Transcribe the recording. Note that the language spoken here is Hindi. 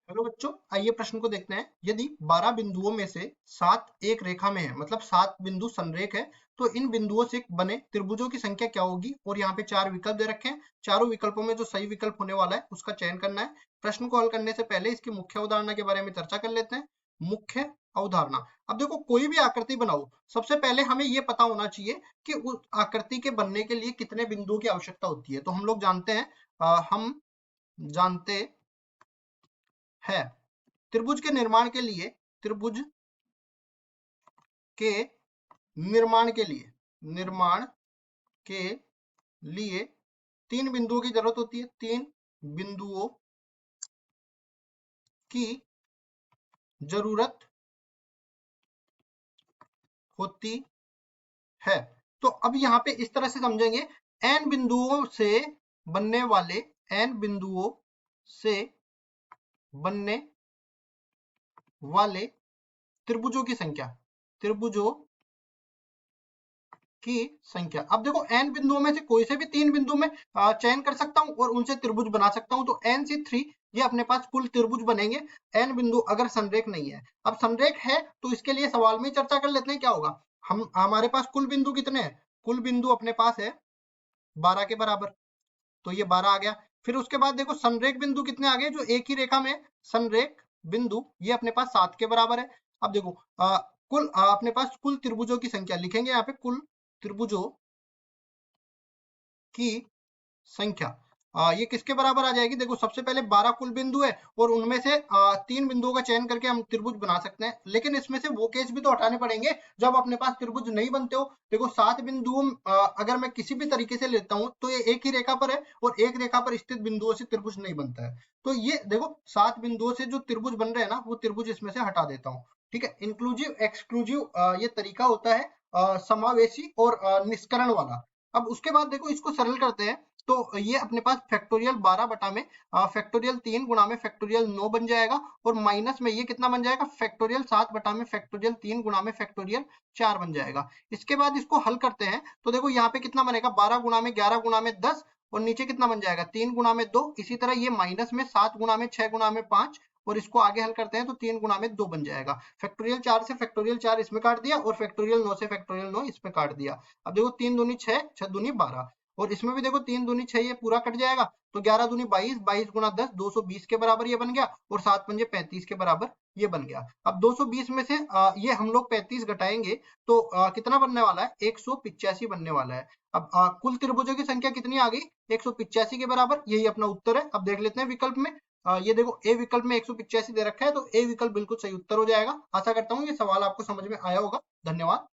हेलो बच्चों, आइए प्रश्न को देखते हैं। यदि 12 बिंदुओं में से 7 एक रेखा में है, मतलब 7 बिंदु संरेख है, तो इन बिंदुओं से बने त्रिभुजों की संख्या क्या होगी? और यहाँ पे 4 विकल्प दे रखे हैं। चारों विकल्पों में जो सही विकल्प होने वाला है उसका चयन करना है। प्रश्न को हल करने से पहले इसकी मुख्य अवधारणा के बारे में चर्चा कर लेते हैं। मुख्य अवधारणा। अब देखो, कोई भी आकृति बनाओ, सबसे पहले हमें ये पता होना चाहिए कि उस आकृति के बनने के लिए कितने बिंदुओं की आवश्यकता होती है। तो हम लोग जानते हैं, हम जानते है त्रिभुज के निर्माण के लिए, त्रिभुज के निर्माण के लिए 3 बिंदुओं की जरूरत होती है। 3 बिंदुओं की जरूरत होती है। तो अब यहाँ पे इस तरह से समझेंगे, n बिंदुओं से बनने वाले n बिंदुओं से बनने वाले त्रिभुजों की संख्या, त्रिभुजों की संख्या। अब देखो, n बिंदुओं में से कोई से भी 3 बिंदु में चयन कर सकता हूं और उनसे त्रिभुज बना सकता हूं। तो n से 3 ये अपने पास कुल त्रिभुज बनेंगे, n बिंदु अगर संरेख नहीं है। अब संरेख है तो इसके लिए सवाल में चर्चा कर लेते हैं क्या होगा। हम हमारे पास कुल बिंदु कितने हैं? कुल बिंदु अपने पास है 12 के बराबर, तो ये 12 आ गया। फिर उसके बाद देखो, संरेख बिंदु कितने आ गए जो एक ही रेखा में? संरेख बिंदु ये अपने पास 7 के बराबर है। अब देखो, कुल अपने पास कुल त्रिभुजों की संख्या लिखेंगे यहाँ पे, कुल त्रिभुजों की संख्या ये किसके बराबर आ जाएगी? देखो, सबसे पहले 12 कुल बिंदु है और उनमें से 3 बिंदुओं का चयन करके हम त्रिभुज बना सकते हैं। लेकिन इसमें से वो केस भी तो हटाने पड़ेंगे जब अपने पास त्रिभुज नहीं बनते हो। देखो, 7 बिंदुओं अगर मैं किसी भी तरीके से लेता हूं तो ये एक ही रेखा पर है और एक रेखा पर स्थित बिंदुओं से त्रिभुज नहीं बनता है। तो ये देखो, 7 बिंदुओं से जो त्रिभुज बन रहे हैं ना, वो त्रिभुज इसमें से हटा देता हूँ। ठीक है, इंक्लूसिव एक्सक्लूसिव ये तरीका होता है समावेशी और निष्करण वाला। अब उसके बाद देखो, इसको सरल करते हैं तो ये अपने पास फैक्टोरियल 12 बटा में फैक्टोरियल 3 गुणा में फैक्टोरियल 9 बन जाएगा। और माइनस में ये कितना बन जाएगा? फैक्टोरियल 7 बटा में फैक्टोरियल 3 गुणा में फैक्टोरियल 4 बन जाएगा। इसके बाद इसको हल करते हैं तो देखो, यहाँ पे कितना बनेगा? 12 गुणा में 11 गुणा में 10, और नीचे कितना बन जाएगा? 3 गुणा में 2। इसी तरह ये माइनस में 7 गुणा में 6 गुणा में 5, और इसको आगे हल करते हैं तो 3 गुणा में 2 बन जाएगा। फैक्टोरियल 4 से फैक्टोरियल 4 इसमें काट दिया और फैक्टोरियल 9 से फैक्टोरियल 9 इसमें काट दिया। अब देखो, 3 दूनी 6, 6 दूनी 12, और इसमें भी देखो 3 दूनी 6 ये पूरा कट जाएगा। तो 11 दूनी 22, 22 गुना 10 220 के बराबर ये बन गया, और 7 पंजे 35 के बराबर ये बन गया। अब 220 में से ये हम लोग 35 घटाएंगे तो कितना बनने वाला है? 185 बनने वाला है। अब कुल त्रिभुजों की संख्या कितनी आ गई? 185 के बराबर। यही अपना उत्तर है। अब देख लेते हैं विकल्प में। ये देखो, ए विकल्प में 185 दे रखा है, तो ए विकल्प बिल्कुल सही उत्तर हो जाएगा। आशा करता हूँ ये सवाल आपको समझ में आया होगा। धन्यवाद।